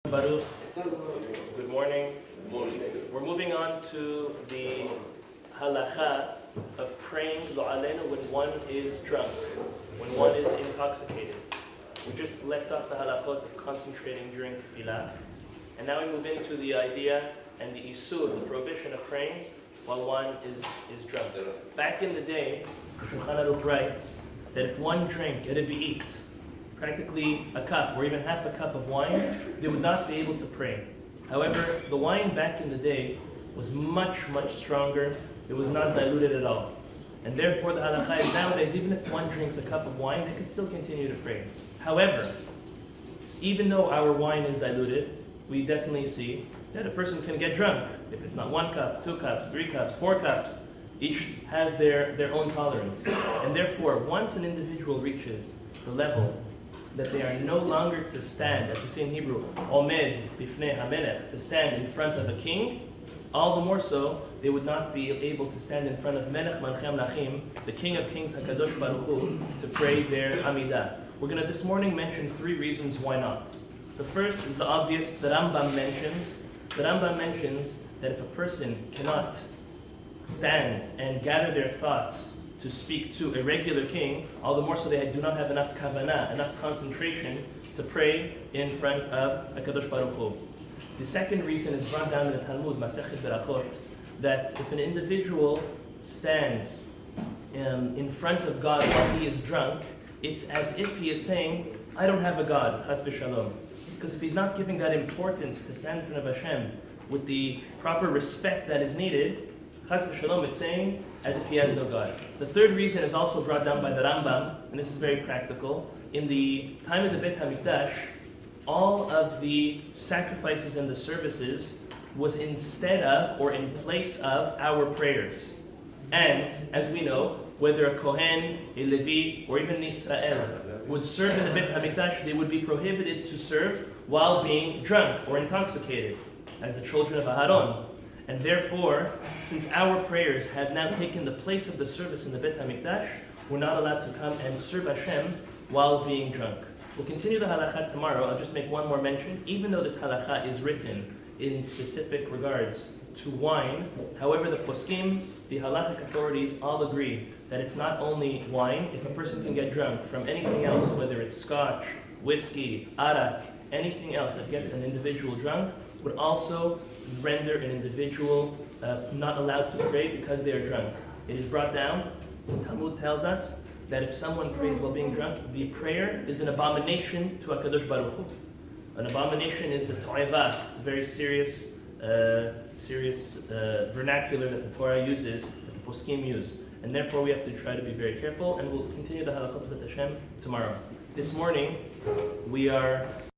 Baruch. Good morning. We're moving on to the Halacha of praying Lo Aleinu when one is drunk, when one is intoxicated. We just left off the halachot of concentrating during tefillah, and now we move into the idea and the isur, the prohibition of praying while one is drunk. Back in the day, Shulchan Aruch writes that if one drank a revi'it, practically a cup or even half a cup of wine, they would not be able to pray. However, the wine back in the day was much, much stronger. It was not diluted at all. And therefore the halacha is nowadays, even if one drinks a cup of wine, they can still continue to pray. However, even though our wine is diluted, we definitely see that a person can get drunk. If it's not 1 cup, 2 cups, 3 cups, 4 cups, each has their own tolerance. And therefore, once an individual reaches the level that they are no longer to stand, as we see in Hebrew, omed bifnei hamelech, to stand in front of a king, all the more so, they would not be able to stand in front of Melech Malchei Amlachim, the King of Kings, HaKadosh Baruch Hu, to pray their Amidah. We're going to this morning mention 3 reasons why not. The first is the obvious, the Rambam mentions. The Rambam mentions that if a person cannot stand and gather their thoughts to speak to a regular king, all the more so they do not have enough kavanah, enough concentration to pray in front of HaKadosh Baruch Hu. The second reason is brought down in the Talmud, Masechet Berachot, that if an individual stands in front of God while he is drunk, it's as if he is saying, I don't have a God, chas v'shalom. Because if he's not giving that importance to stand in front of Hashem with the proper respect that is needed, chas v'shalom, it's saying as if he has no God. The third reason is also brought down by the Rambam, and this is very practical. In the time of the Beit HaMikdash, all of the sacrifices and the services was instead of or in place of our prayers. And as we know, whether a Kohen, a Levi, or even an Israel would serve in the Beit HaMikdash, they would be prohibited to serve while being drunk or intoxicated, as the children of Aharon. And therefore, since our prayers have now taken the place of the service in the Beit HaMikdash, we're not allowed to come and serve Hashem while being drunk. We'll continue the halacha tomorrow. I'll just make one more mention. Even though this halacha is written in specific regards to wine, however, the poskim, the halachic authorities, all agree that it's not only wine. If a person can get drunk from anything else, whether it's scotch, whiskey, arak, anything else that gets an individual drunk, would also render an individual not allowed to pray because they are drunk. It is brought down, Talmud tells us, that if someone prays while being drunk, the prayer is an abomination to HaKadosh Baruch Hu. An abomination is a to'eva. It's a very serious vernacular that the Torah uses, that the poskim use. And therefore we have to try to be very careful, and we'll continue the halachot at Hashem tomorrow. This morning, we are